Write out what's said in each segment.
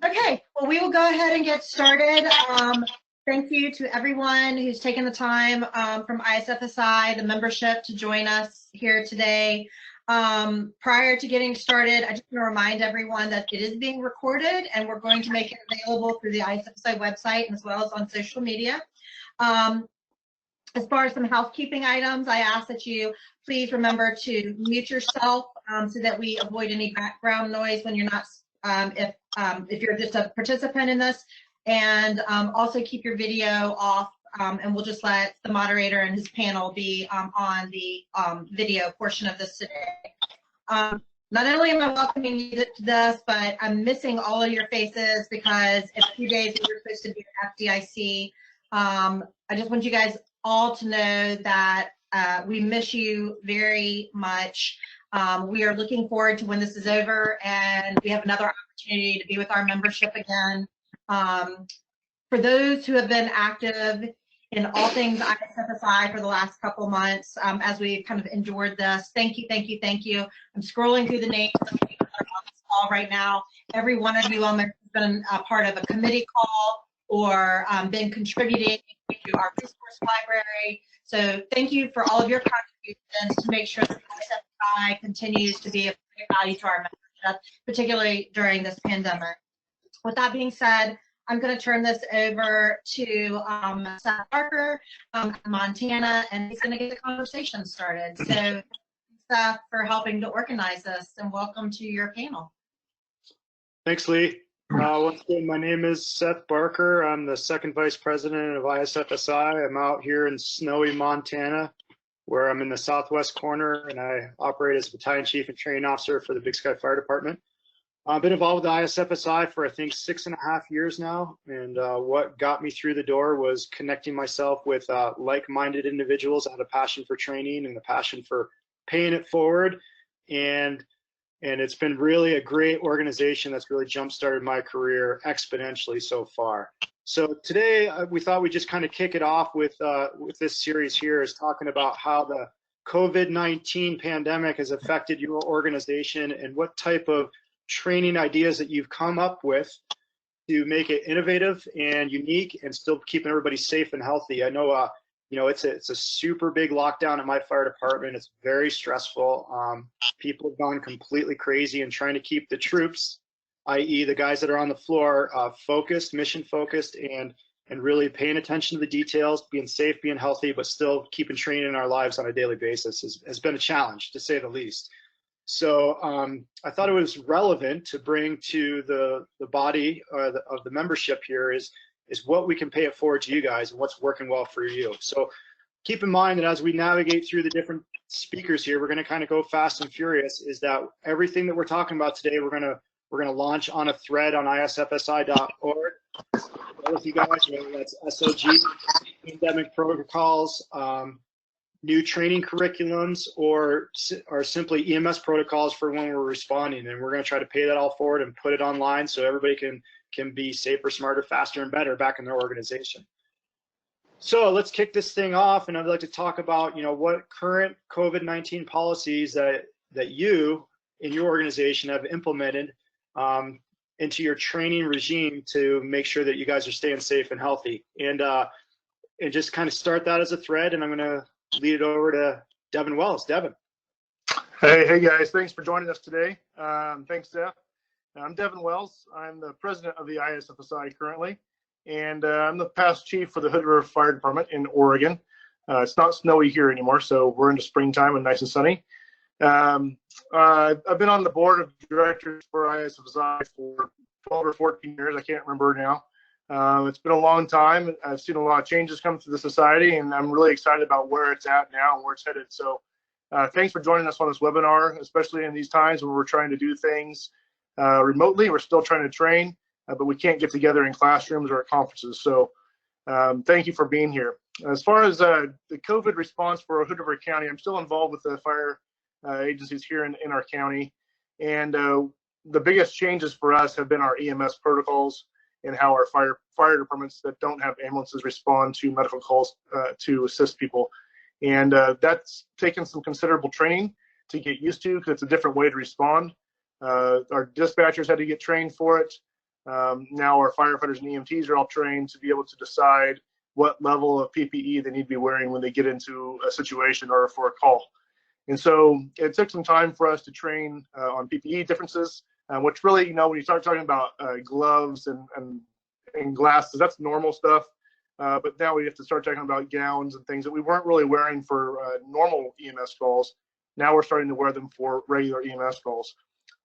Okay, well, we will go ahead and get started. Thank you to everyone who's taken the time from ISFSI, the membership, to join us here today. Prior to getting started, I just want to remind everyone that it is being recorded and we're going to make it available through the ISFSI website as well as on social media. As far as some housekeeping items, I ask that you please remember to mute yourself so that we avoid any background noise when you're not, if you're just a participant in this, and also keep your video off, and we'll just let the moderator and his panel be on the video portion of this today. Not only am I welcoming you to this, but I'm missing all of your faces because in a few days we were supposed to be at FDIC. I just want you guys all to know that we miss you very much. We are looking forward to when this is over and we have another opportunity to be with our membership again. For those who have been active in all things ISFSI for the last couple months, as we've kind of endured this, thank you, thank you, thank you. I'm scrolling through the names of the people that are on this call right now. Every one of you on there has been a part of a committee call or been contributing to our resource library. So thank you for all of your contributions to make sure that ISFSI continues to be of great value to our membership, particularly during this pandemic. With that being said, I'm going to turn this over to Seth Barker from Montana, and he's going to get the conversation started. So Seth, for helping to organize this, and welcome to your panel. Thanks, Lee. Once again, my name is Seth Barker. I'm the second vice president of ISFSI. I'm out here in snowy Montana, where I'm in the southwest corner, and I operate as battalion chief and training officer for the Big Sky Fire Department. I've been involved with the ISFSI for I think 6.5 years now, and what got me through the door was connecting myself with like-minded individuals that had a passion for training and a passion for paying it forward, and it's been really a great organization that's really jump-started my career exponentially so far. So today we thought we'd just kind of kick it off with this series here, is talking about how the COVID-19 pandemic has affected your organization and what type of training ideas that you've come up with to make it innovative and unique and still keeping everybody safe and healthy. I know, you know, it's a super big lockdown at my fire department. It's very stressful. People have gone completely crazy and trying to keep the troops, i.e. the guys that are on the floor, focused, mission focused, and really paying attention to the details, being safe, being healthy, but still keeping training in our lives on a daily basis has been a challenge, to say the least. So I thought it was relevant to bring to the body of the membership here is what we can pay it forward to you guys and what's working well for you. So keep in mind that as we navigate through the different speakers here, we're going to kind of go fast and furious. Is that everything that we're talking about today, we're going to launch on a thread on isfsi.org with you guys, whether that's SOG, pandemic protocols, new training curriculums, or simply EMS protocols for when we're responding. And we're going to try to pay that all forward and put it online so everybody can be safer, smarter, faster, and better back in their organization. So let's kick this thing off, and I'd like to talk about, you know, what current COVID-19 policies that you in your organization have implemented into your training regime to make sure that you guys are staying safe and healthy. And just kind of start that as a thread, and I'm going to lead it over to Devin Wells. Devin. Hey guys, thanks for joining us today. Thanks, Seth. I'm Devin Wells. I'm the president of the ISFSI currently, and I'm the past chief for the Hood River Fire Department in Oregon. It's not snowy here anymore, so we're into springtime and nice and sunny. I've been on the board of directors for ISFSI for 12 or 14 years. I can't remember now. It's been a long time. I've seen a lot of changes come to the society, and I'm really excited about where it's at now and where it's headed. So thanks for joining us on this webinar, especially in these times when we're trying to do things remotely. We're still trying to train, but we can't get together in classrooms or at conferences. So thank you for being here. As far as the COVID response for Hood River County, I'm still involved with the fire agencies here in our county. And the biggest changes for us have been our EMS protocols and how our fire departments that don't have ambulances respond to medical calls to assist people. And that's taken some considerable training to get used to, because it's a different way to respond. Our dispatchers had to get trained for it. Now our firefighters and EMTs are all trained to be able to decide what level of PPE they need to be wearing when they get into a situation or for a call. And so it took some time for us to train on PPE differences, which really, when you start talking about gloves and glasses, that's normal stuff. But now we have to start talking about gowns and things that we weren't really wearing for normal EMS calls. Now we're starting to wear them for regular EMS calls.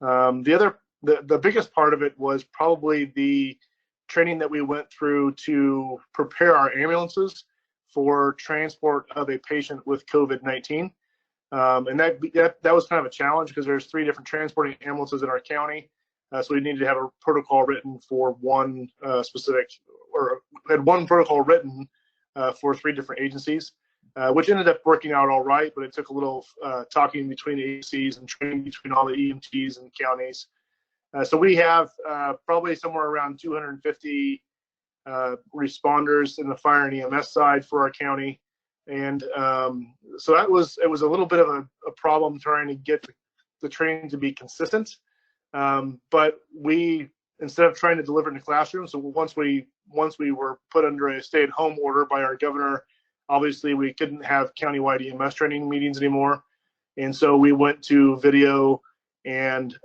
The biggest part of it was probably the training that we went through to prepare our ambulances for transport of a patient with COVID-19. And that was kind of a challenge because there's 3 different transporting ambulances in our county. So we needed to have a protocol written for one had one protocol written for 3 different agencies, which ended up working out all right, but it took a little talking between the agencies and training between all the EMTs and counties. So we have probably somewhere around 250 responders in the fire and EMS side for our county. And so it was a little bit of a problem trying to get the training to be consistent. But we, instead of trying to deliver in the classroom, so once we were put under a stay-at-home order by our governor, obviously we couldn't have countywide EMS training meetings anymore. And so we went to video and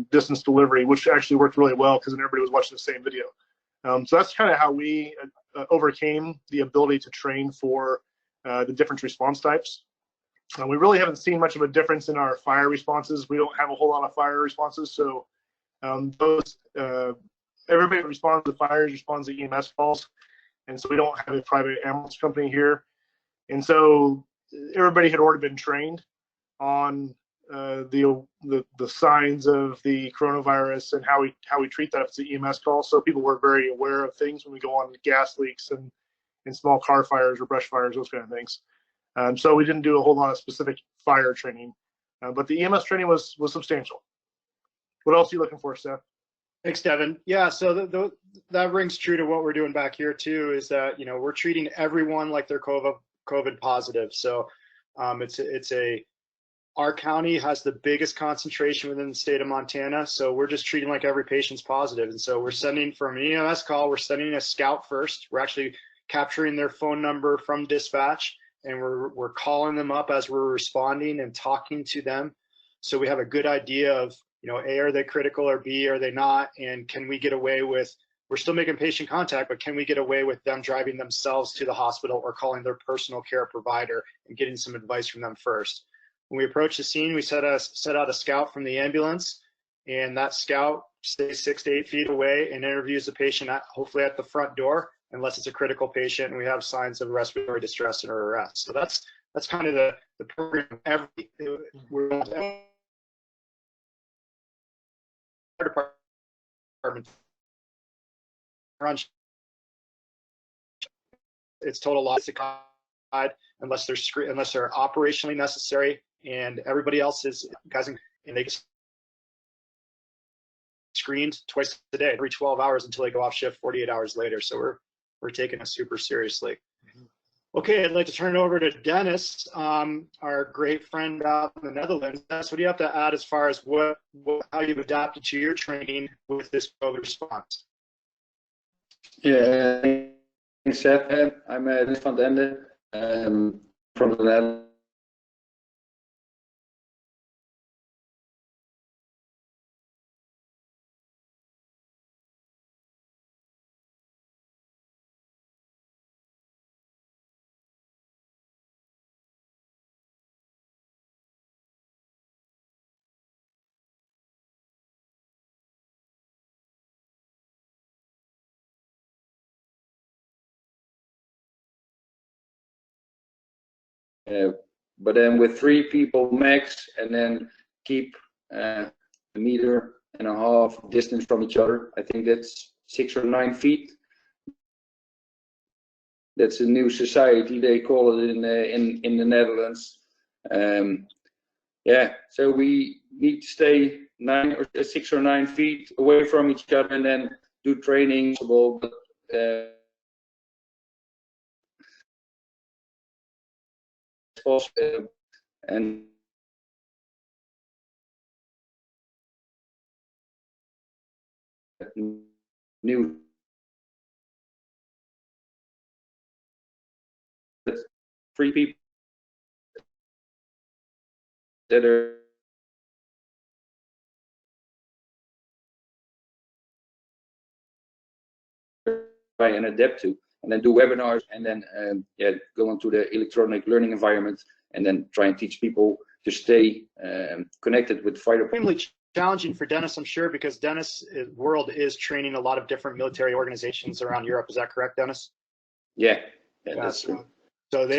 distance delivery, which actually worked really well because then everybody was watching the same video. So that's kind of how we overcame the ability to train for the different response types. We really haven't seen much of a difference in our fire responses. We don't have a whole lot of fire responses, so everybody that responds to fires responds to EMS calls, and so we don't have a private ambulance company here. And so everybody had already been trained on the signs of the coronavirus and how we treat that if it's an EMS call. So people were very aware of things when we go on gas leaks and small car fires or brush fires, those kind of things. So we didn't do a whole lot of specific fire training, but the EMS training was substantial. What else are you looking for, Seth? Thanks, Devin. Yeah, so that rings true to what we're doing back here too, is that, we're treating everyone like they're COVID positive. So our county has the biggest concentration within the state of Montana. So we're just treating like every patient's positive. And so we're sending from an EMS call, we're sending a scout first. We're actually capturing their phone number from dispatch, and we're calling them up as we're responding and talking to them. So we have a good idea of, A, are they critical, or B, are they not? And can we get away with, we're still making patient contact, but can we get away with them driving themselves to the hospital or calling their personal care provider and getting some advice from them first? When we approach the scene, we set out a scout from the ambulance, and that scout stays 6 to 8 feet away and interviews the patient hopefully at the front door, unless it's a critical patient and we have signs of respiratory distress or arrest. So that's kind of the program. We're department it's total loss unless they're operationally necessary, and everybody else is guys and they get screened twice a day, every 12 hours until they go off shift 48 hours later. So we're taking it super seriously. Okay, I'd like to turn it over to Dennis, our great friend out in the Netherlands. Dennis, what do you have to add as far as how you've adapted to your training with this COVID response? Yeah, thanks, Seth. I'm Dennis van den Ende from the Netherlands. But then with 3 people max, and then keep a meter and a half distance from each other. I think that's 6 or 9 feet. That's a new society, they call it in the Netherlands. Yeah, so we need to stay 6 or 9 feet away from each other and then do training. But and new 3 people that are try and adapt to, and then do webinars, and then go into the electronic learning environment, and then try and teach people to stay connected with fighter. Extremely challenging for Dennis, I'm sure, because Dennis' world is training a lot of different military organizations around Europe. Is that correct, Dennis? Yeah, that's true. That's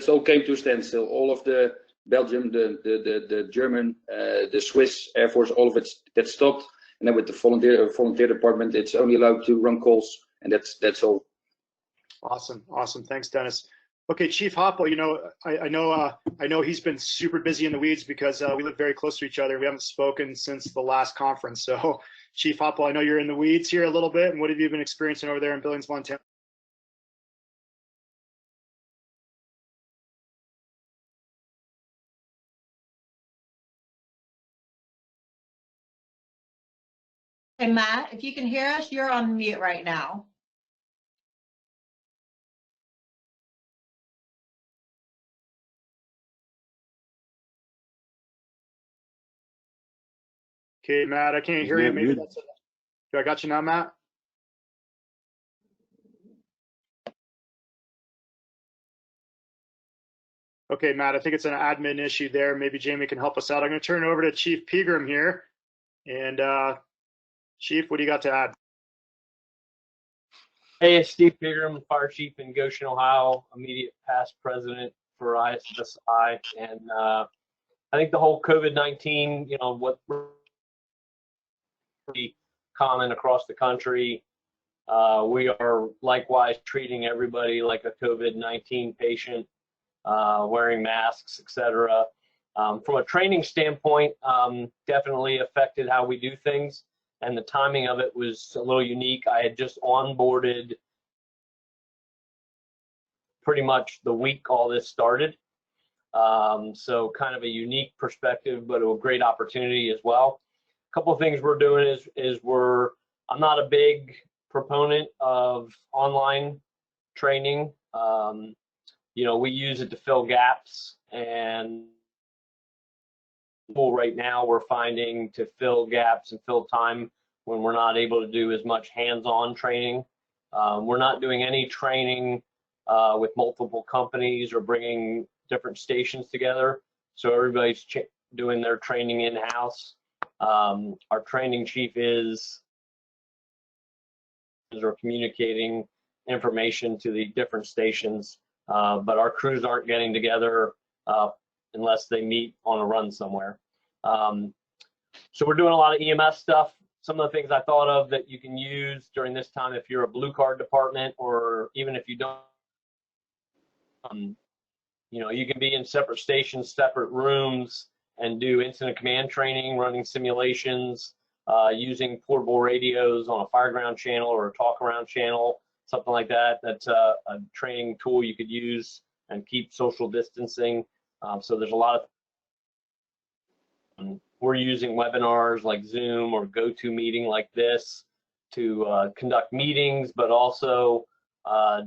all came to a standstill. All of the Belgium, the German, the Swiss Air Force, all of it that stopped. And then with the volunteer department, it's only allowed to run calls, and that's all. Awesome. Thanks, Dennis. Okay, Chief Hopple, I know he's been super busy in the weeds because we live very close to each other. We haven't spoken since the last conference. So, Chief Hopple, I know you're in the weeds here a little bit. And what have you been experiencing over there in Billings, Montana? Hey, Matt, if you can hear us, you're on mute right now. Okay, Matt, I can't hear you. Maybe that's it. I got you now, Matt? Okay, Matt, I think it's an admin issue there. Maybe Jamie can help us out. I'm going to turn it over to Chief Pegram here. And Chief, what do you got to add? Hey, it's Steve Pegram, Fire Chief in Goshen, Ohio, immediate past president for ISFSI. And I think the whole COVID-19, what pretty common across the country. We are likewise treating everybody like a COVID-19 patient, wearing masks, etc. From a training standpoint, definitely affected how we do things, and the timing of it was a little unique. I had just onboarded pretty much the week all this started, so kind of a unique perspective, but a great opportunity as well. A couple of things we're doing is I'm not a big proponent of online training. We use it to fill gaps, and right now we're finding to fill gaps and fill time when we're not able to do as much hands-on training. We're not doing any training with multiple companies or bringing different stations together, so everybody's doing their training in-house. Our training chief is communicating information to the different stations, but our crews aren't getting together unless they meet on a run somewhere. So we're doing a lot of EMS stuff. Some of the things I thought of that you can use during this time, if you're a blue card department, or even if you don't, you can be in separate stations, separate rooms, and do incident command training, running simulations, using portable radios on a fireground channel or a talk around channel, something like that. That's a training tool you could use and keep social distancing. So there's a lot of, we're using webinars like Zoom or GoToMeeting like this to conduct meetings, but also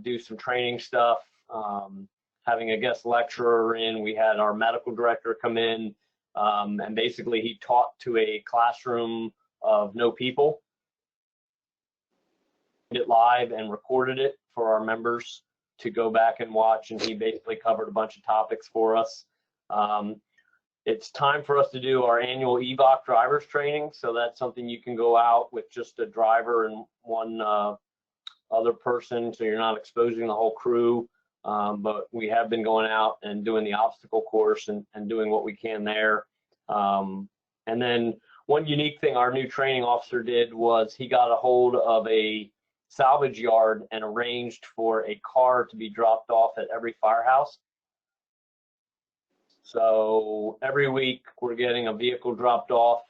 do some training stuff. Having a guest lecturer in, we had our medical director come in, and basically he taught to a classroom of no people, it live and recorded it for our members to go back and watch, and he basically covered a bunch of topics for us. It's time for us to do our annual EVOC drivers training, so that's something you can go out with just a driver and one other person, so you're not exposing the whole crew. But we have been going out and doing the obstacle course and doing what we can there. And then one unique thing our new training officer did was he got a hold of a salvage yard and arranged for a car to be dropped off at every firehouse. So every week we're getting a vehicle dropped off,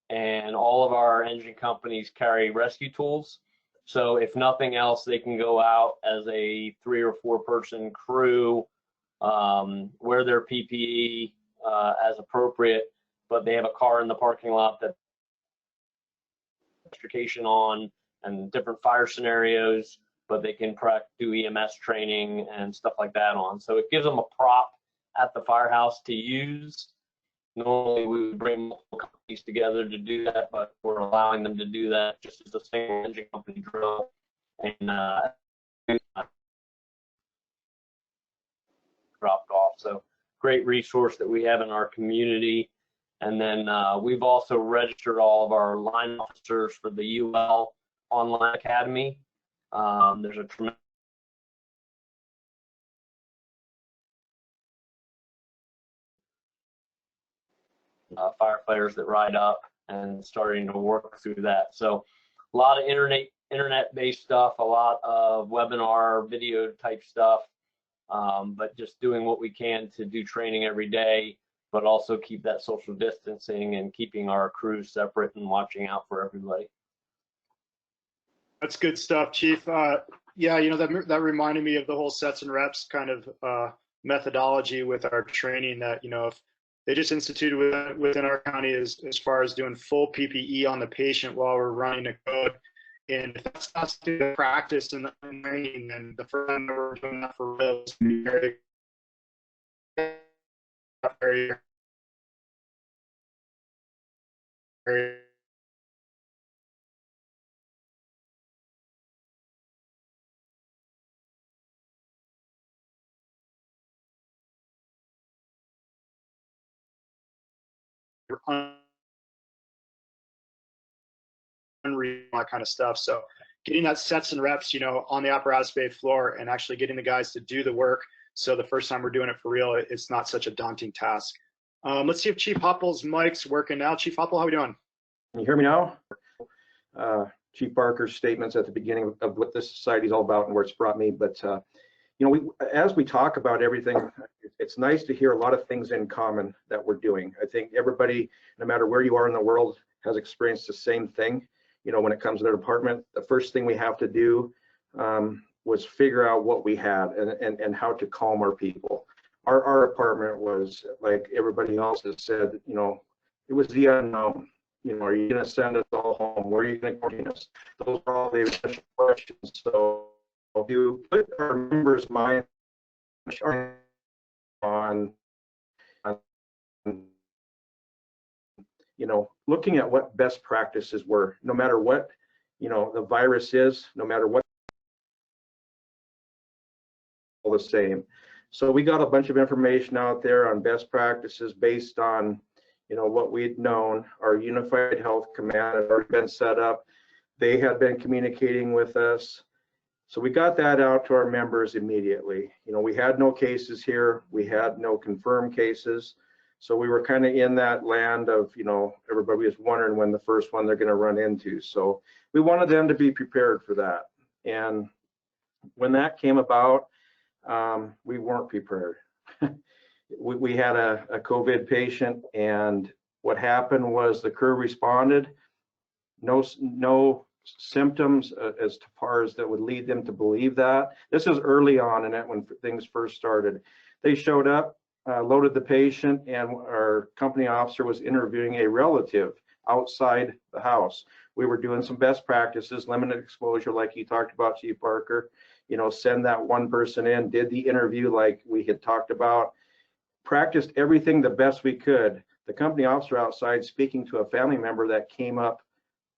and all of our engine companies carry rescue tools. So if nothing else, they can go out as a 3 or 4 person crew, wear their PPE as appropriate, but they have a car in the parking lot that electrification on and different fire scenarios, but they can do EMS training and stuff like that on. So it gives them a prop at the firehouse to use. Normally we would bring multiple companies together to do that, but we're allowing them to do that just as a single engine company drill. And dropped off. So great resource that we have in our community. And then we've also registered all of our line officers for the UL Online Academy. There's a tremendous firefighters that ride up and starting to work through that. So a lot of internet-based stuff, a lot of webinar video type stuff, but just doing what we can to do training every day, but also keep that social distancing and keeping our crews separate and watching out for everybody. That's good stuff, Chief. Yeah, you know, that reminded me of the whole sets and reps kind of methodology with our training that, you know, if they just instituted within our county as far as doing full PPE on the patient while we're running a code. And if that's not something to practice in the training, then the first time that we're doing that for real is going to be very unreal, that kind of stuff. So getting that sets and reps, you know, on the apparatus bay floor and actually getting the guys to do the work. So the first time we're doing it for real, it's not such a daunting task. Let's see if Chief Hoppel's mic's working now. Chief Hoppel, how are we doing? Can you hear me now? Chief Barker's statements at the beginning of what this society is all about and where it's brought me. But, you know, as we talk about everything, it's nice to hear a lot of things in common that we're doing. I think everybody, no matter where you are in the world, has experienced the same thing. You know, when it comes to their department, the first thing we have to do was figure out what we had and how to calm our people. Our department was, like everybody else has said, you know, it was the unknown. You know, are you going to send us all home? Where are you going to quarantine us? Those are all the initial questions. So if you put our members' mind on, you know, looking at what best practices were, no matter what, you know, the virus is, no matter what, all the same. So we got a bunch of information out there on best practices based on, you know, what we'd known. Our Unified Health Command had already been set up. They had been communicating with us. So we got that out to our members immediately. You know, we had no cases here. We had no confirmed cases. So we were kind of in that land of, you know, everybody was wondering when the first one they're going to run into. So we wanted them to be prepared for that. And when that came about, we weren't prepared. We had a COVID patient, and what happened was the crew responded. No symptoms as far as that would lead them to believe that. This is early on in it when things first started. They showed up, loaded the patient, and our company officer was interviewing a relative outside the house. We were doing some best practices, limited exposure, like you talked about, Chief Barker. You know, send that one person in, did the interview like we had talked about, practiced everything the best we could. The company officer outside speaking to a family member that came up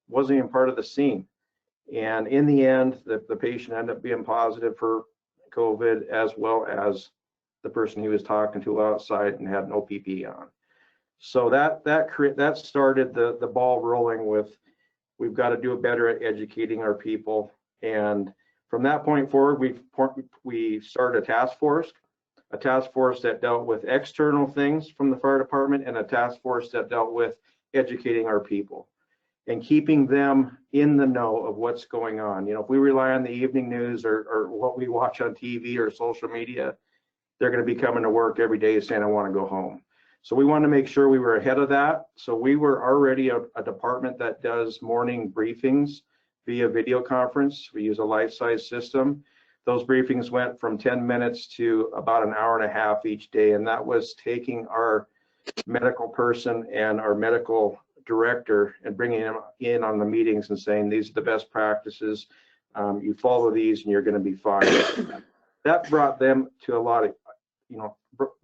wasn't even part of the scene. And in the end, the patient ended up being positive for COVID, as well as the person he was talking to outside and had no PPE on. So that started the ball rolling with, we've got to do better at educating our people. And from that point forward, we started a task force that dealt with external things from the fire department, and a task force that dealt with educating our people and keeping them in the know of what's going on. You know, if we rely on the evening news or what we watch on TV or social media, they're going to be coming to work every day saying, I want to go home. So we want to make sure we were ahead of that. So we were already a department that does morning briefings via video conference. We use a life-size system. Those briefings went from 10 minutes to about an hour and a half each day. And that was taking our medical person and our medical director and bringing him in on the meetings and saying, these are the best practices. You follow these and you're going to be fine. That brought them to a lot of,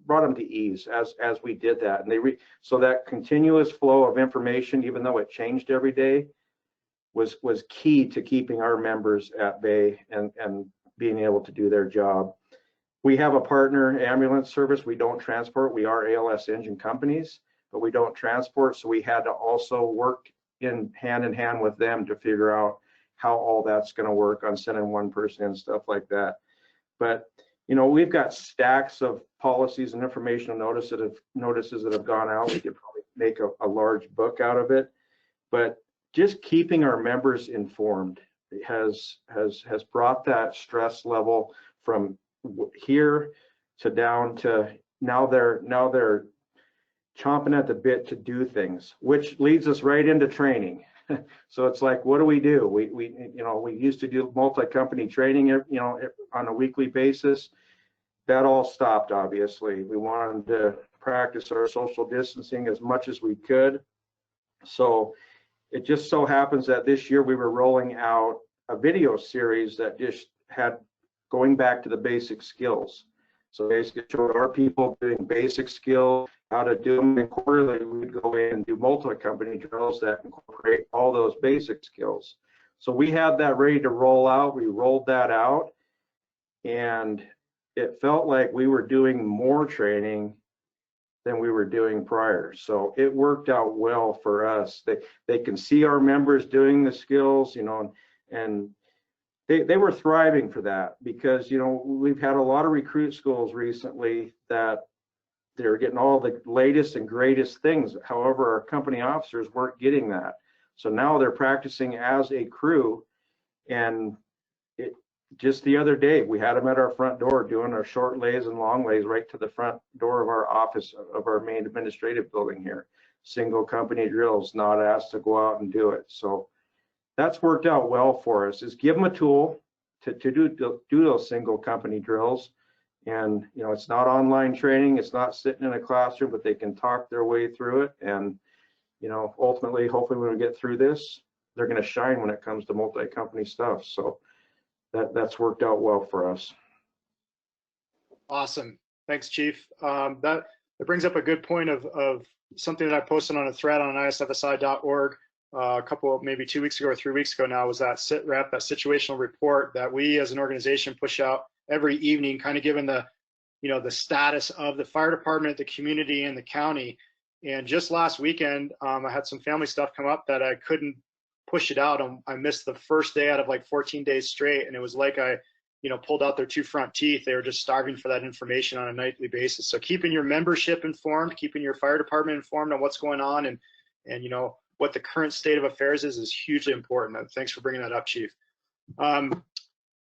brought them to ease as we did that. And so that continuous flow of information, even though it changed every day, was key to keeping our members at bay and being able to do their job. We have a partner ambulance service. We don't transport. We are ALS engine companies, but we don't transport. So we had to also work in hand with them to figure out how all that's going to work on sending one person and stuff like that. But we've got stacks of policies and informational notices that have gone out. We could probably make a large book out of it. But just keeping our members informed has brought that stress level from here to down to now they're chomping at the bit to do things, which leads us right into training. So it's like, what do? We used to do multi-company training, on a weekly basis. That all stopped, obviously. We wanted to practice our social distancing as much as we could. So it just so happens that this year we were rolling out a video series that just had going back to the basic skills. So basically showed our people doing basic skills, how to do them, and quarterly we'd go in and do multi-company drills that incorporate all those basic skills. So we had that ready to roll out. We rolled that out, and it felt like we were doing more training than we were doing prior. So it worked out well for us. They can see our members doing the skills, and they were thriving for that, because we've had a lot of recruit schools recently that they're getting all the latest and greatest things. However, our company officers weren't getting that. So now they're practicing as a crew. And just the other day, we had them at our front door doing our short lays and long lays right to the front door of our office of our main administrative building here. Single company drills, not asked to go out and do it. So that's worked out well for us, is give them a tool to do those single company drills. And it's not online training, it's not sitting in a classroom, but they can talk their way through it. And ultimately, hopefully when we get through this, they're going to shine when it comes to multi-company stuff. So that's worked out well for us. Awesome. Thanks, Chief. That brings up a good point of something that I posted on a thread on isfsi.org a couple, maybe 2 weeks ago or 3 weeks ago now, was that SITREP, that situational report that we as an organization push out every evening, kind of given the the status of the fire department, the community, and the county. And just last weekend, I had some family stuff come up that I couldn't push it out. I missed the first day out of like 14 days straight, and it was like I pulled out their two front teeth. They were just starving for that information on a nightly basis. So keeping your membership informed, keeping your fire department informed on what's going on, and what the current state of affairs is hugely important. Thanks for bringing that up, Chief.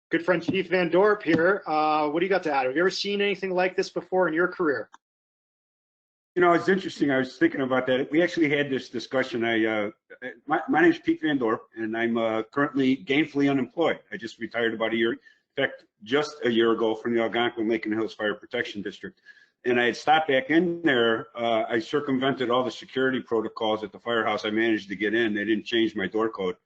Good friend Chief Van Dorp here. What do you got to add? Have you ever seen anything like this before in your career? It's interesting. I was thinking about that. We actually had this discussion. My name is Pete Van Dorp, and I'm currently gainfully unemployed. I just retired about a year. In fact, just a year ago from the Algonquin Lake and Hills Fire Protection District. And I had stopped back in there. I circumvented all the security protocols at the firehouse. I managed to get in. They didn't change my door code.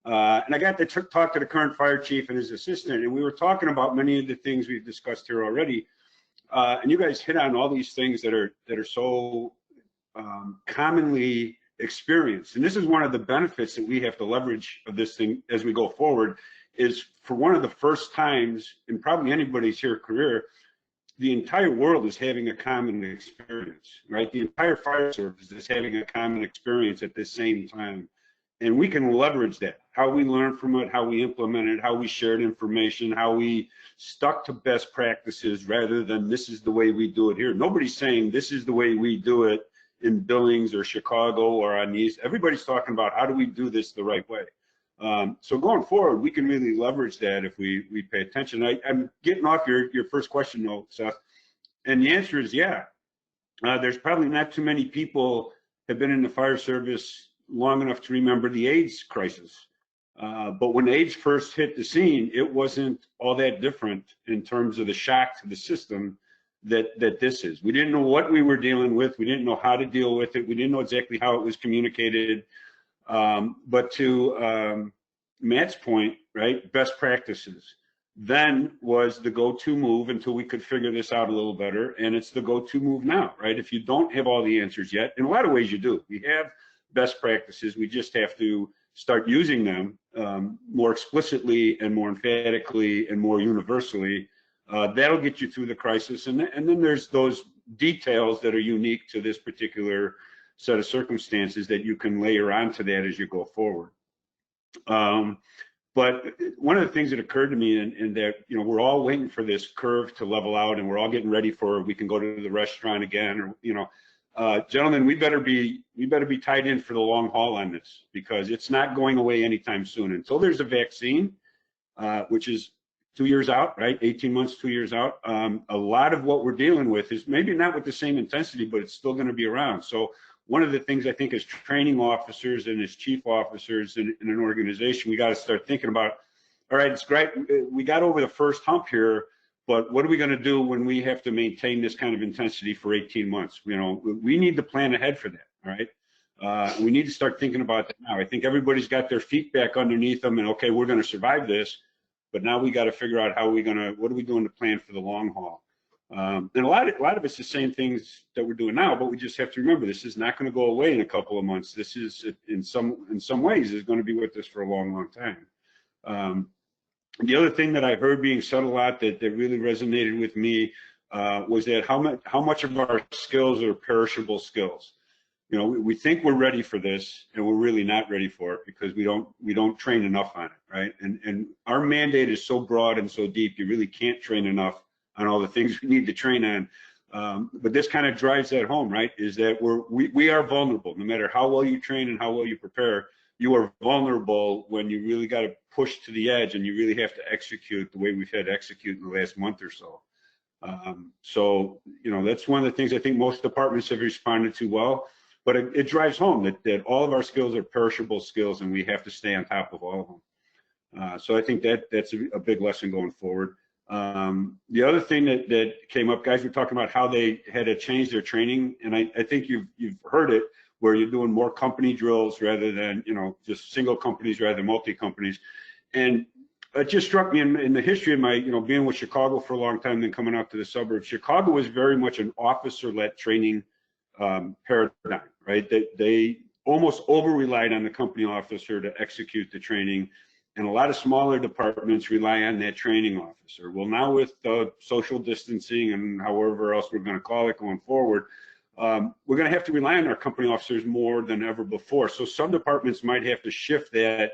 And I got to talk to the current fire chief and his assistant, and we were talking about many of the things we've discussed here already. And you guys hit on all these things that are so commonly experienced. And this is one of the benefits that we have to leverage of this thing as we go forward, is for one of the first times in probably anybody's here career, the entire world is having a common experience, right? The entire fire service is having a common experience at the same time. And we can leverage that, how we learn from it, how we implement it, how we shared information, how we stuck to best practices rather than this is the way we do it here. Nobody's saying this is the way we do it in Billings or Chicago or on the East. Everybody's talking about how do we do this the right way. So going forward, we can really leverage that if we pay attention. I'm getting off your first question though, Seth, and the answer is yeah. There's probably not too many people have been in the fire service long enough to remember the AIDS crisis. But when AIDS first hit the scene, it wasn't all that different in terms of the shock to the system that this is. We didn't know what we were dealing with. We didn't know how to deal with it. We didn't know exactly how it was communicated. But to Matt's point, right, best practices then was the go-to move until we could figure this out a little better. And it's the go-to move now, right? If you don't have all the answers yet, in a lot of ways you do. We have best practices. We just have to start using them more explicitly and more emphatically and more universally. That'll get you through the crisis. And then there's those details that are unique to this particular set of circumstances that you can layer onto that as you go forward. But one of the things that occurred to me, and that, you know, we're all waiting for this curve to level out, and we're all getting ready for, we can go to the restaurant again, or, you know, gentlemen, we better be tied in for the long haul on this, because it's not going away anytime soon until there's a vaccine, which is 2 years out, right? 18 months, 2 years out. A lot of what we're dealing with is maybe not with the same intensity, but it's still going to be around. So one of the things I think as training officers and as chief officers in an organization, we got to start thinking about, all right, it's great. We got over the first hump here, but what are we going to do when we have to maintain this kind of intensity for 18 months? You know, we need to plan ahead for that, all right? We need to start thinking about that now. I think everybody's got their feet back underneath them and, okay, we're going to survive this, but now we got to figure out how what are we doing to plan for the long haul? And a lot of it's the same things that we're doing now, but we just have to remember this is not going to go away in a couple of months. This is in some ways is going to be with us for a long, long time. The other thing that I heard being said a lot that really resonated with me was that how much of our skills are perishable skills. You know, we think we're ready for this, and we're really not ready for it because we don't train enough on it, right? And our mandate is so broad and so deep, you really can't train enough on all the things we need to train on. But this kind of drives that home, right? Is that we are vulnerable. No matter how well you train and how well you prepare, you are vulnerable when you really got to push to the edge and you really have to execute the way we've had to execute in the last month or so. So, you know, that's one of the things I think most departments have responded to well, but it drives home that all of our skills are perishable skills and we have to stay on top of all of them. So I think that's a big lesson going forward. The other thing that came up, guys were talking about how they had to change their training, and I think you've heard it, where you're doing more company drills rather than, you know, just single companies rather than multi-companies. And it just struck me in the history of my, you know, being with Chicago for a long time, then coming out to the suburbs. Chicago was very much an officer-led training paradigm, right? They almost over-relied on the company officer to execute the training. And a lot of smaller departments rely on that training officer. Well, now with social distancing and however else we're going to call it going forward, we're going to have to rely on our company officers more than ever before. So some departments might have to shift that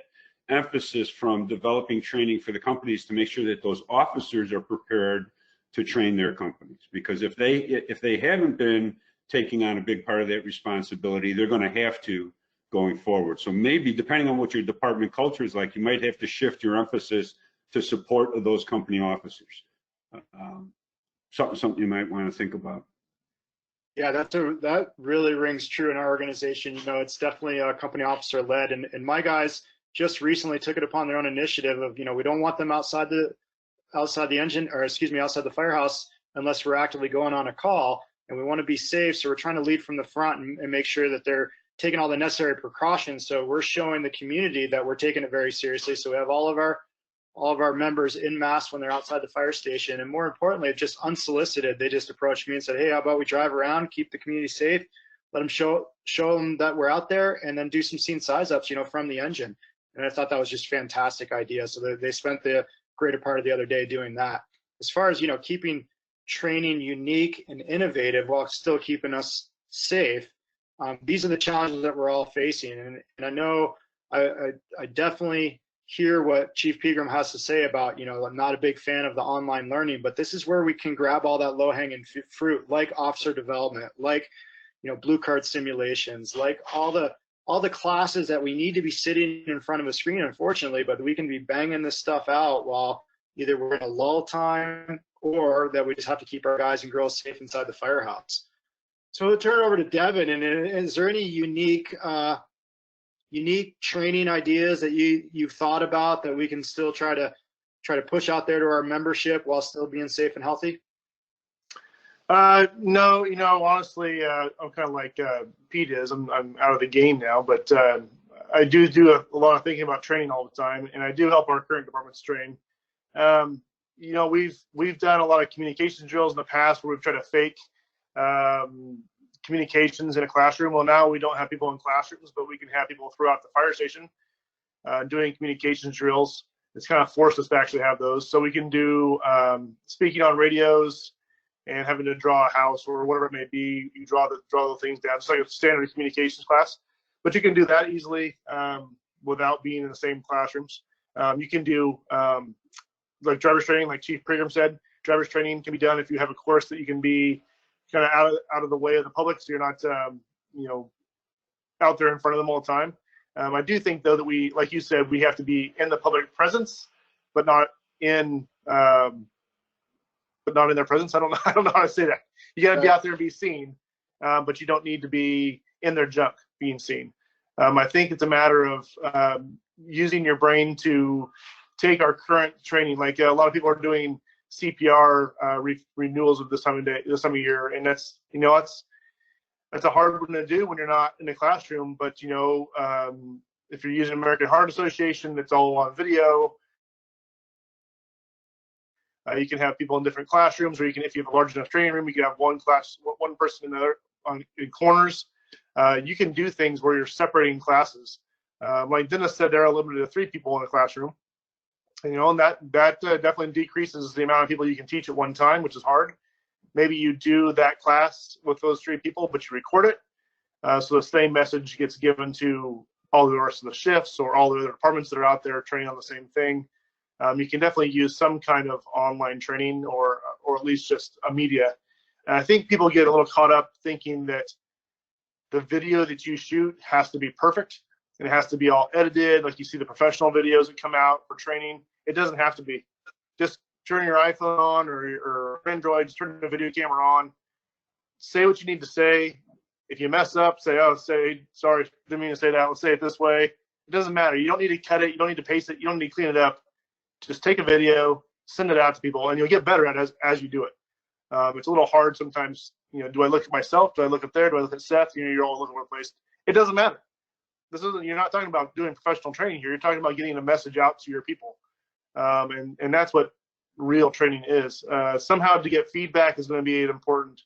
emphasis from developing training for the companies to make sure that those officers are prepared to train their companies. Because if they haven't been taking on a big part of that responsibility, they're going to have to going forward. So maybe depending on what your department culture is like, you might have to shift your emphasis to support of those company officers. Something you might want to think about. Yeah, that really rings true in our organization. You know, it's definitely company officer led, and my guys just recently took it upon their own initiative of, you know, we don't want them outside the engine, or excuse me, outside the firehouse unless we're actively going on a call, and we want to be safe. So we're trying to lead from the front and make sure that they're taking all the necessary precautions. So we're showing the community that we're taking it very seriously. So we have all of our members in masks when they're outside the fire station, and more importantly, just unsolicited, they just approached me and said, hey, how about we drive around, keep the community safe, let them show them that we're out there, and then do some scene size ups, you know, from the engine. And I thought that was just a fantastic idea. So they spent the greater part of the other day doing that. As far as, you know, keeping training unique and innovative while still keeping us safe, these are the challenges that we're all facing. And I know I definitely hear what Chief Pegram has to say about, you know, I'm not a big fan of the online learning, but this is where we can grab all that low-hanging fruit, like officer development, like, you know, blue card simulations, like all the classes that we need to be sitting in front of a screen, unfortunately, but we can be banging this stuff out while either we're in a lull time or that we just have to keep our guys and girls safe inside the firehouse. So we'll turn it over to Devin. And is there any unique training ideas that you've thought about that we can still try to push out there to our membership while still being safe and healthy? No, honestly, I'm kind of like Pete is. I'm out of the game now, but I do a lot of thinking about training all the time, and I do help our current departments train. We've done a lot of communication drills in the past where we've tried to fake communications in a classroom. Well, now we don't have people in classrooms, but we can have people throughout the fire station doing communications drills. It's kind of forced us to actually have those, so we can do speaking on radios and having to draw a house or whatever it may be. You draw the things down. It's like a standard communications class, but you can do that easily without being in the same classrooms. You can do like driver's training, like Chief Pregram said. Driver's training can be done if you have a course that you can be kind of out of the way of the public, so you're not out there in front of them all the time. I do think though that we, like you said, we have to be in the public presence, but not in their presence. I don't know how to say that. You got to be out there and be seen, but you don't need to be in their junk being seen. I think it's a matter of using your brain to take our current training. Like a lot of people are doing CPR renewals of this time of year, and that's a hard one to do when you're not in the classroom. But if you're using American Heart Association, it's all on video. You can have people in different classrooms, or if you have a large enough training room, you can have one person in corners. You can do things where you're separating classes. Like Dennis said, they're limited to 3 people in a classroom. And that definitely decreases the amount of people you can teach at one time, which is hard. Maybe you do that class with those 3 people, but you record it, so the same message gets given to all the rest of the shifts or all the other departments that are out there training on the same thing. You can definitely use some kind of online training or at least just a media. And I think people get a little caught up thinking that the video that you shoot has to be perfect and it has to be all edited. Like you see the professional videos that come out for training. It doesn't have to be. Just turn your iPhone on or Android, just turn the video camera on. Say what you need to say. If you mess up, say sorry, didn't mean to say that. Let's say it this way. It doesn't matter. You don't need to cut it. You don't need to paste it. You don't need to clean it up. Just take a video, send it out to people, and you'll get better at it as you do it. It's a little hard sometimes. Do I look at myself? Do I look up there? Do I look at Seth? You're all over the place. It doesn't matter. You're not talking about doing professional training here. You're talking about getting a message out to your people, and that's what real training is. Somehow to get feedback is going to be an important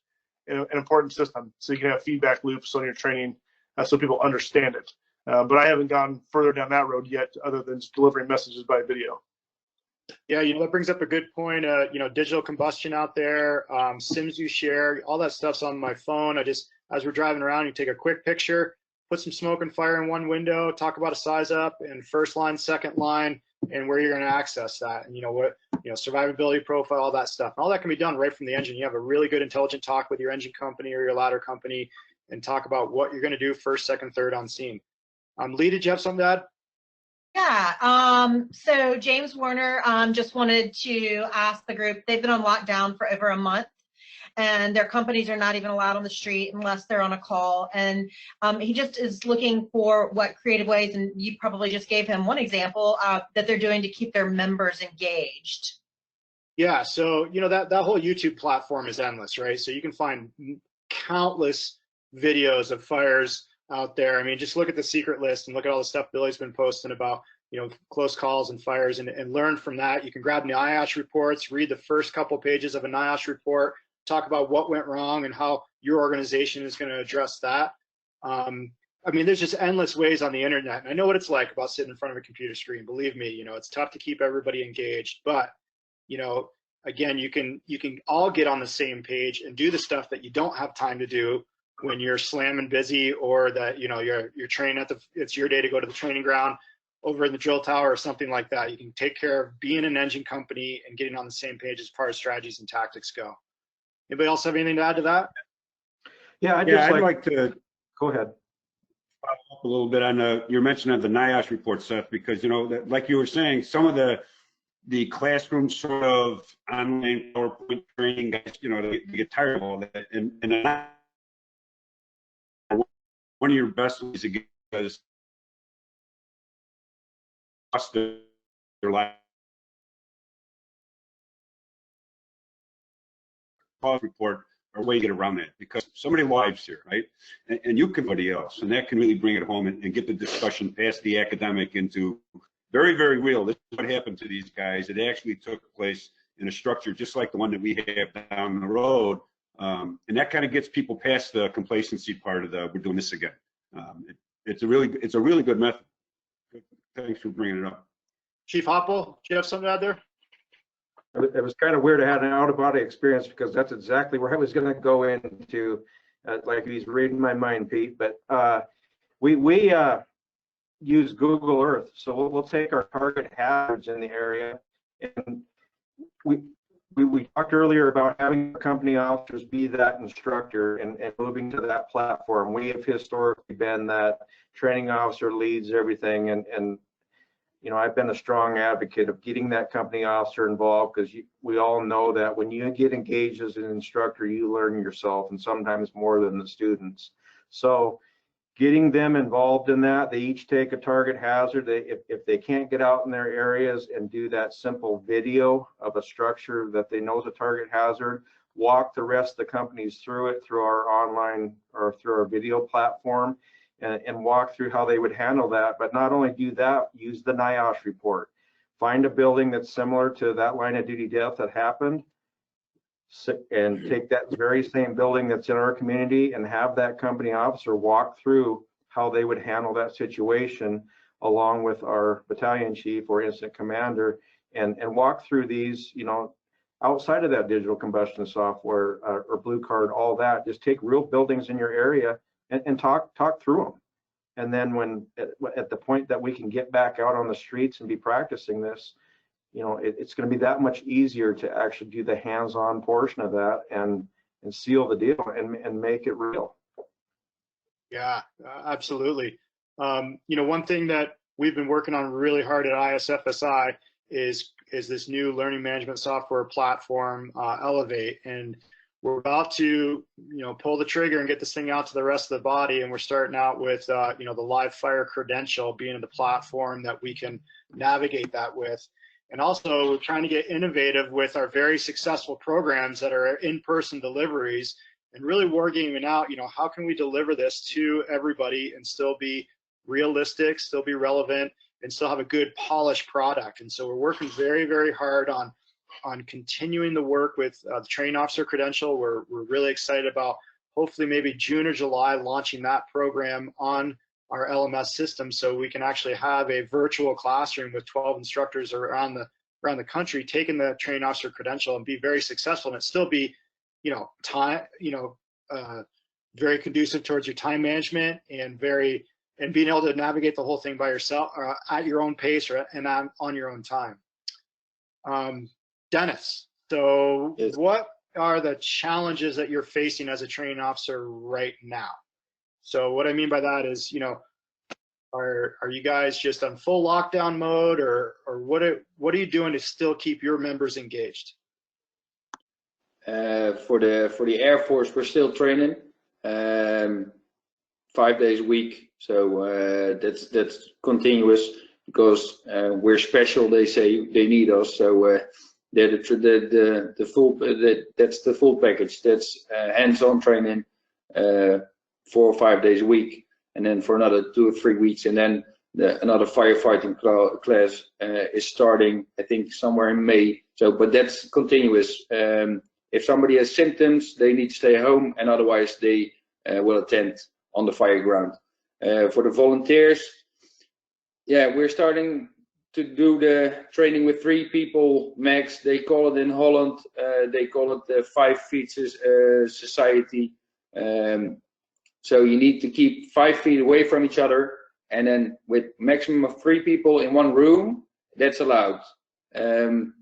system, so you can have feedback loops on your training, so people understand it. But I haven't gone further down that road yet, other than just delivering messages by video. Yeah, that brings up a good point. Digital combustion out there, sims you share, all that stuff's on my phone. As we're driving around, you take a quick picture, put some smoke and fire in one window, talk about a size up and first line, second line, and where you're going to access that, and survivability profile, all that stuff. And all that can be done right from the engine. You have a really good intelligent talk with your engine company or your ladder company, and talk about what you're going to do first, second, third on scene. Lee, did you have something to add? Yeah, so James Warner just wanted to ask the group, they've been on lockdown for over a month, and their companies are not even allowed on the street unless they're on a call. And he just is looking for what creative ways, and you probably just gave him one example, that they're doing to keep their members engaged. Yeah, so that whole YouTube platform is endless, right? So you can find countless videos of fires out there. I mean, just look at the secret list and look at all the stuff Billy's been posting about, close calls and fires, and learn from that. You can grab the NIOSH reports, read the first couple pages of a NIOSH report, talk about what went wrong and how your organization is going to address that. I mean, there's just endless ways on the internet. And I know what it's like about sitting in front of a computer screen. Believe me, it's tough to keep everybody engaged, but again, you can all get on the same page and do the stuff that you don't have time to do when you're slamming busy, or that you're training it's your day to go to the training ground over in the drill tower or something like that. You can take care of being an engine company and getting on the same page as far as strategies and tactics go. Anybody else have anything to add to that? Yeah, I'd like to go ahead. Follow up a little bit on your mention of the NIOSH report, Seth, because like you were saying, some of the classroom sort of online PowerPoint training guys, they get tired of all that, and one of your best ways to get is their life report a way to get around that, because so many lives here, right? And you can somebody else, and that can really bring it home and get the discussion past the academic into very, very real. This is what happened to these guys. It actually took place in a structure just like the one that we have down the road. And that kind of gets people past the complacency part of the, we're doing this again. It's a really good method. Thanks for bringing it up. Chief Hoppel, do you have something to add there? It was kind of weird to have an out-of-body experience, because that's exactly where I was going to go into, like he's reading my mind, Pete. But we use Google Earth, so we'll take our target hazards in the area, and we talked earlier about having company officers be that instructor and moving to that platform. We have historically been that training officer leads everything, and you know, I've been a strong advocate of getting that company officer involved, because we all know that when you get engaged as an instructor, you learn yourself, and sometimes more than the students. So getting them involved in that, they each take a target hazard. If they can't get out in their areas and do that simple video of a structure that they know is a target hazard, walk the rest of the companies through it, through our online or through our video platform, and walk through how they would handle that. But not only do that, use the NIOSH report. Find a building that's similar to that line of duty death that happened, and take that very same building that's in our community and have that company officer walk through how they would handle that situation, along with our battalion chief or incident commander, and walk through these, you know, outside of that digital combustion software or blue card, all that. Just take real buildings in your area and talk through them. And then when at the point that we can get back out on the streets and be practicing this, you know, it's going to be that much easier to actually do the hands-on portion of that and seal the deal and make it real. Yeah, absolutely. You know, one thing that we've been working on really hard at ISFSI is this new learning management software platform, Elevate, and we're about to, you know, pull the trigger and get this thing out to the rest of the body. And we're starting out with, you know, the live fire credential being the platform that we can navigate that with. And also trying to get innovative with our very successful programs that are in-person deliveries, and really wargaming out, you know, how can we deliver this to everybody and still be realistic, still be relevant, and still have a good polished product. And so we're working very, very hard on continuing the work with the training officer credential. We're really excited about hopefully maybe June or July launching that program on our LMS system, so we can actually have a virtual classroom with 12 instructors around the country taking the training officer credential and be very successful, and it still be, you know, very conducive towards your time management and being able to navigate the whole thing by yourself at your own pace and on your own time. Dennis, so Yes. What are the challenges that you're facing as a training officer right now? So what I mean by that is, you know, are you guys just on full lockdown mode, or what are you doing to still keep your members engaged? For the Air Force, we're still training 5 days a week, so that's continuous, because we're special. They say they need us, so that's the full package. That's hands-on training 4 or 5 days a week, and then for another 2 or 3 weeks, and then another firefighting class is starting, I think, somewhere in May. So, but that's continuous. If somebody has symptoms, they need to stay home, and otherwise they will attend on the fire ground. For the volunteers, yeah, we're starting to do the training with 3 people max. They call it in Holland, they call it the 5 feet society. So you need to keep 5 feet away from each other, and then with maximum of 3 people in one room, that's allowed. And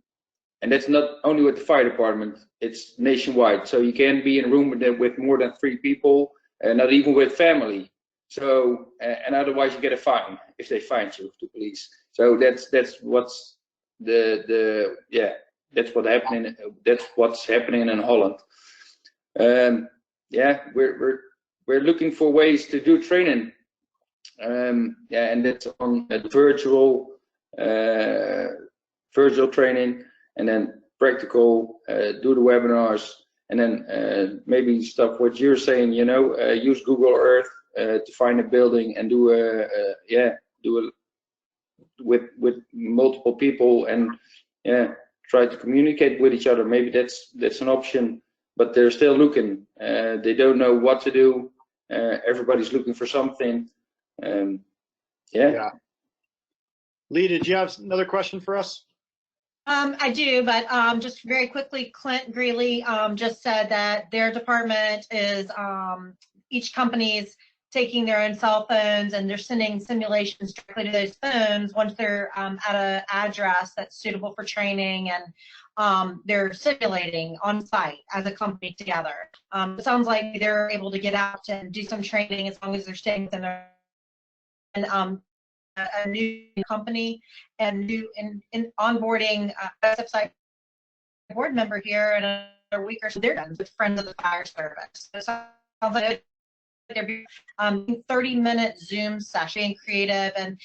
that's not only with the fire department, it's nationwide. So you can't be in a room with more than 3 people, not even with family. So, and otherwise you get a fine if they find you, to police. So that's what's that's what's happening in Holland. Yeah, we're looking for ways to do training. Yeah, and that's on virtual training, and then practical, do the webinars, And then maybe stuff what you're saying, you know, use Google Earth to find a building and do with multiple people, and try to communicate with each other. Maybe that's an option, but they're still looking. They don't know what to do. Everybody's looking for something. Yeah. Lee, did you have another question for us? I do, but just very quickly, Clint Greeley just said that their department is, each company's taking their own cell phones and they're sending simulations directly to those phones once they're at an address that's suitable for training, and they're simulating on site as a company together. It sounds like they're able to get out and do some training as long as they're staying within their, and a new company and new in onboarding ISFSI board member here in another week or so. They're done with Friends of the Fire Service. So it sounds like they're 30-minute Zoom session, being creative and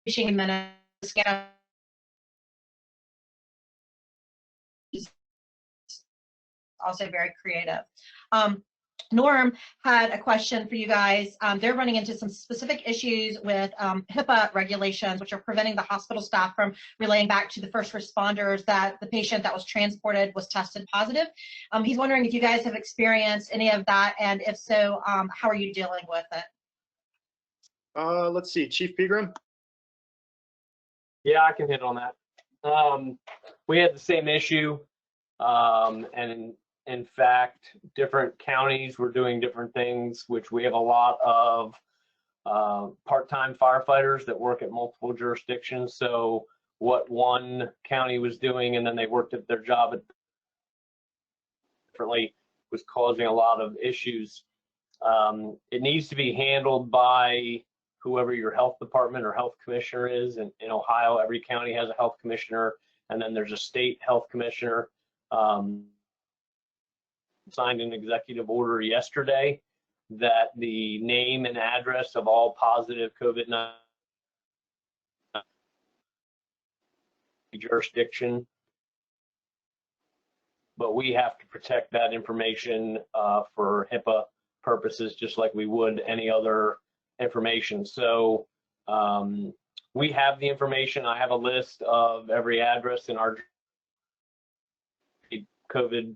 reaching minutes. Also very creative. Norm had a question for you guys. They're running into some specific issues with HIPAA regulations, which are preventing the hospital staff from relaying back to the first responders that the patient that was transported was tested positive. He's wondering if you guys have experienced any of that, and if so, how are you dealing with it? Let's see, Chief Pegram. Yeah, I can hit on that. We had the same issue, and in fact, different counties were doing different things, which we have a lot of part-time firefighters that work at multiple jurisdictions. So what one county was doing, and then they worked at their job differently, was causing a lot of issues. It needs to be handled by whoever your health department or health commissioner is. In Ohio, every county has a health commissioner, and then there's a state health commissioner. Signed an executive order yesterday that the name and address of all positive COVID-19 jurisdiction, but we have to protect that information for HIPAA purposes, just like we would any other information. So we have the information. I have a list of every address in our COVID.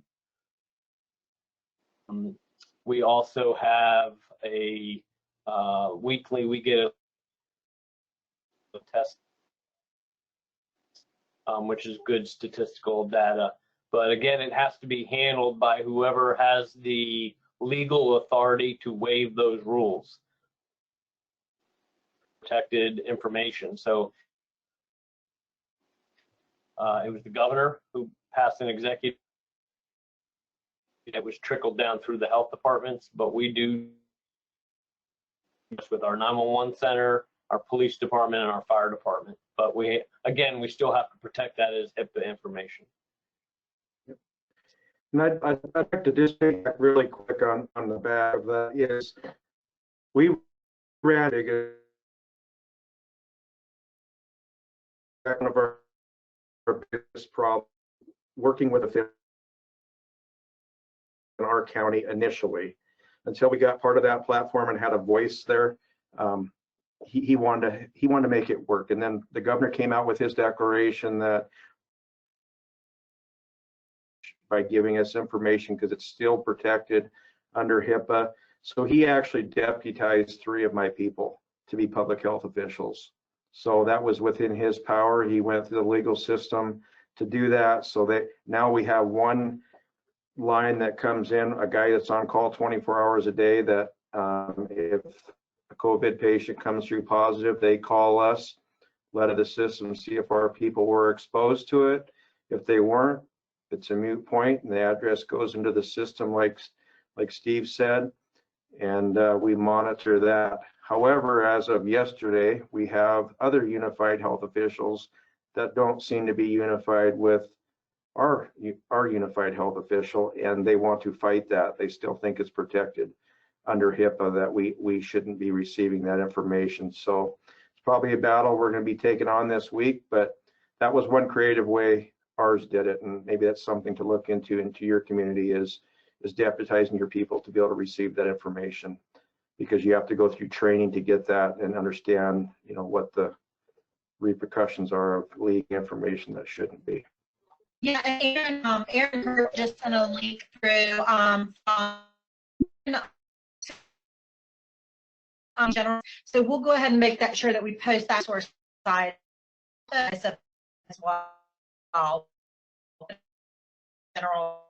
We also have a weekly, we get a test, which is good statistical data. But again, it has to be handled by whoever has the legal authority to waive those rules. Protected information. So it was the governor who passed an executive. It was trickled down through the health departments, but we do with our 911 center, our police department, and our fire department. But we still have to protect that as HIPAA information. And I'd like to just take that really quick on the back of that is we ran one of our biggest problems working with a in our county initially, until we got part of that platform and had a voice there. He wanted to make it work, and then the governor came out with his declaration that by giving us information, because it's still protected under HIPAA. So he actually deputized 3 of my people to be public health officials. So that was within his power. He went through the legal system to do that, so that now we have one line that comes in, a guy that's on call 24 hours a day, that if a COVID patient comes through positive, they call us, let the system see if our people were exposed to it. If they weren't, it's a moot point, and the address goes into the system like Steve said, and we monitor that. However, as of yesterday, we have other unified health officials that don't seem to be unified with our unified health official, and they want to fight that. They still think it's protected under HIPAA, that we shouldn't be receiving that information. So it's probably a battle we're going to be taking on this week, but that was one creative way ours did it, and maybe that's something to look into your community is deputizing your people to be able to receive that information, because you have to go through training to get that and understand, you know, what the repercussions are of leaking information that shouldn't be. Yeah, and Aaron just sent a link through general. So we'll go ahead and make that sure that we post that source side as well. General.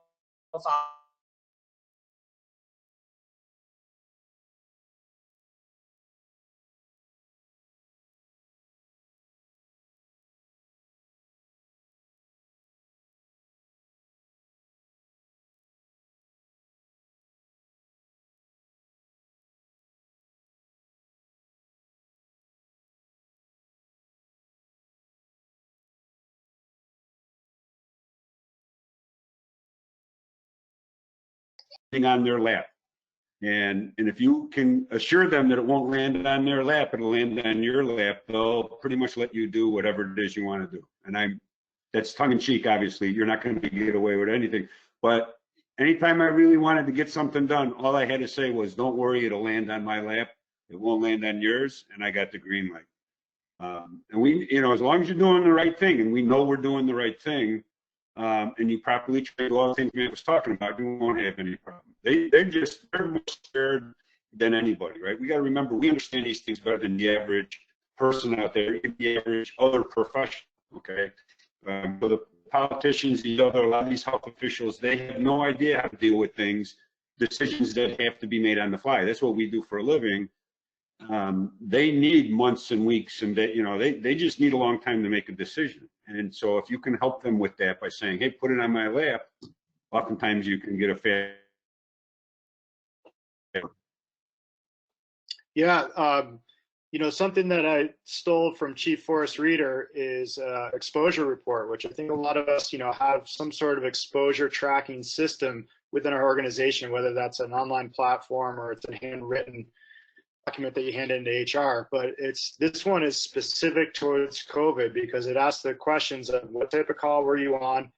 On their lap. And if you can assure them that it won't land on their lap, it'll land on your lap, they'll pretty much let you do whatever it is you want to do. And that's tongue in cheek, obviously. You're not going to get away with anything. But anytime I really wanted to get something done, all I had to say was, don't worry, it'll land on my lap. It won't land on yours. And I got the green light. And we, you know, as long as you're doing the right thing, and we know we're doing the right thing, and you properly train all the things Matt was talking about, you won't have any problem. They're more scared than anybody, right? We got to remember, we understand these things better than the average person out there, the average other professional, okay? So the politicians, a lot of these health officials, they have no idea how to deal with things, decisions that have to be made on the fly. That's what we do for a living. They need months and weeks, and they just need a long time to make a decision. And so if you can help them with that by saying, hey, put it on my lap, oftentimes you can get a fair. Yeah, you know, something that I stole from Chief Forrest Reeder is exposure report, which I think a lot of us, you know, have some sort of exposure tracking system within our organization, whether that's an online platform or it's a handwritten document that you hand into HR. But this one is specific towards COVID because it asks the questions of what type of call were you on,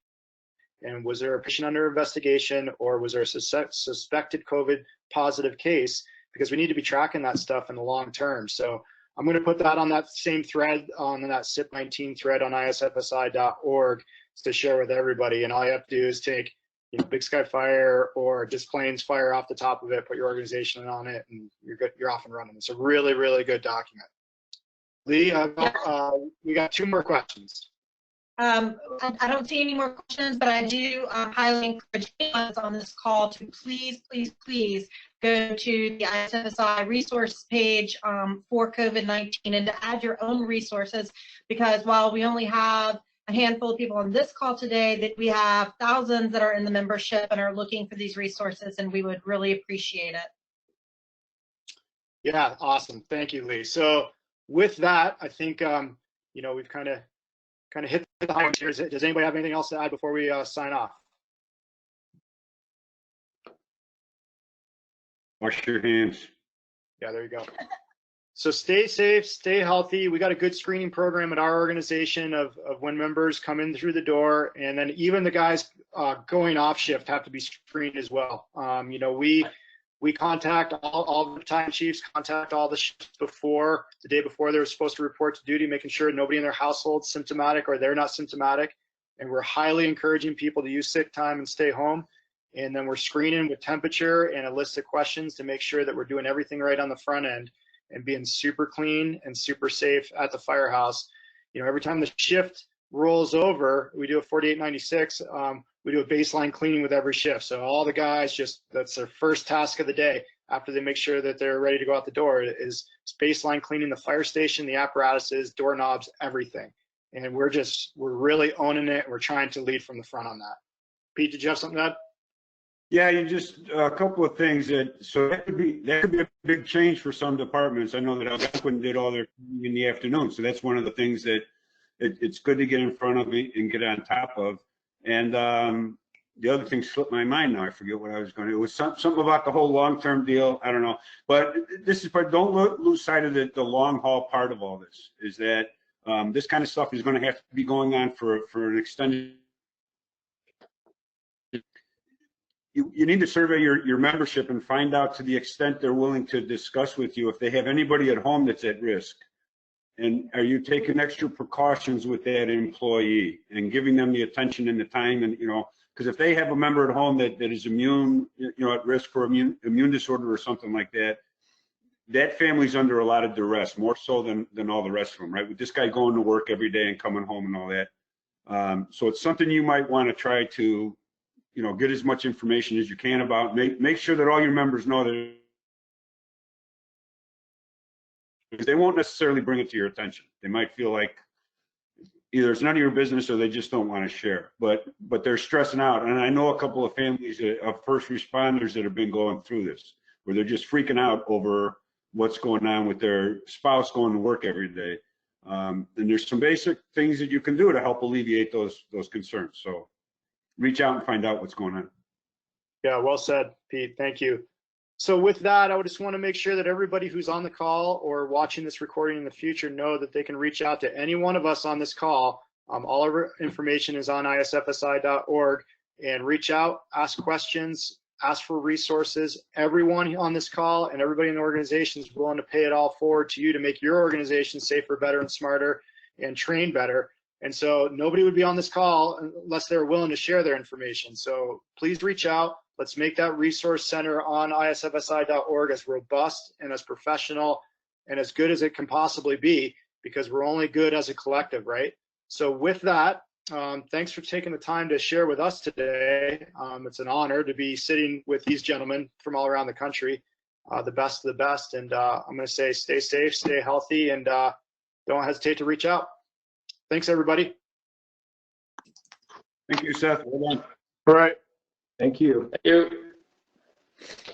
and was there a patient under investigation, or was there a suspected COVID positive case? Because we need to be tracking that stuff in the long term. So I'm going to put that on that same thread, on that SIP19 thread on isfsi.org to share with everybody. And all you have to do is take, you know, Big Sky Fire or Des Plaines Fire off the top of it, put your organization on it, and you're good. You're off and running. It's a really, really good document. Lee, we got 2 more questions. I don't see any more questions, but I do highly encourage anyone on this call to please, please, please go to the ISFSI resource page for COVID-19 and to add your own resources, because while we only have a handful of people on this call today, that we have thousands that are in the membership and are looking for these resources, and we would really appreciate it. Yeah, awesome. Thank you, Lee. So with that, I think, you know, we've kind of hit the high here. Does anybody have anything else to add before we sign off? Wash your hands. Yeah, there you go. So stay safe, stay healthy. We got a good screening program at our organization of when members come in through the door, and then even the guys going off shift have to be screened as well. You know, we contact all the time chiefs, contact all the shifts before, the day before they were supposed to report to duty, making sure nobody in their household is symptomatic or they're not symptomatic. And we're highly encouraging people to use sick time and stay home. And then we're screening with temperature and a list of questions to make sure that we're doing everything right on the front end and being super clean and super safe at the firehouse. You know, every time the shift rolls over, we do a 4896. We do a baseline cleaning with every shift. So all the guys, that's their first task of the day after they make sure that they're ready to go out the door is baseline cleaning the fire station, the apparatuses, doorknobs, everything. And we're really owning it. We're trying to lead from the front on that. Pete, did you have something to add? Yeah, you just a couple of things that could be a big change for some departments. I know that Algonquin did all their in the afternoon, so that's one of the things that it's good to get in front of it and get on top of. And the other thing slipped my mind now. I forget what I was going to. It was something about the whole long-term deal. I don't know. But this is part. Don't lose sight of the long haul part of all this. Is that this kind of stuff is going to have to be going on for an extended. You need to survey your membership and find out, to the extent they're willing to discuss with you, if they have anybody at home that's at risk. And are you taking extra precautions with that employee and giving them the attention and the time? And, because if they have a member at home that is immune, at risk for immune disorder or something like that, that family's under a lot of duress, more so than all the rest of them, right? With this guy going to work every day and coming home and all that. So it's something you might want to try to, get as much information as you can about. Make sure that all your members know that, because they won't necessarily bring it to your attention. They might feel like either it's none of your business or they just don't want to share. But they're stressing out. And I know a couple of families of first responders that have been going through this, where they're just freaking out over what's going on with their spouse going to work every day. And there's some basic things that you can do to help alleviate those concerns. So reach out and find out what's going on. Yeah, well said, Pete. Thank you. So with that, I would just want to make sure that everybody who's on the call or watching this recording in the future know that they can reach out to any one of us on this call. All of our information is on isfsi.org, and reach out, ask questions, ask for resources. Everyone on this call and everybody in the organization is willing to pay it all forward to you to make your organization safer, better, and smarter, and train better. And so nobody would be on this call unless they're willing to share their information. So please reach out. Let's make that resource center on isfsi.org as robust and as professional and as good as it can possibly be, because we're only good as a collective, right? So with that, thanks for taking the time to share with us today. It's an honor to be sitting with these gentlemen from all around the country, the best of the best. And I'm going to say stay safe, stay healthy, and don't hesitate to reach out. Thanks, everybody. Thank you, Seth. Well done. All right. Thank you. Thank you.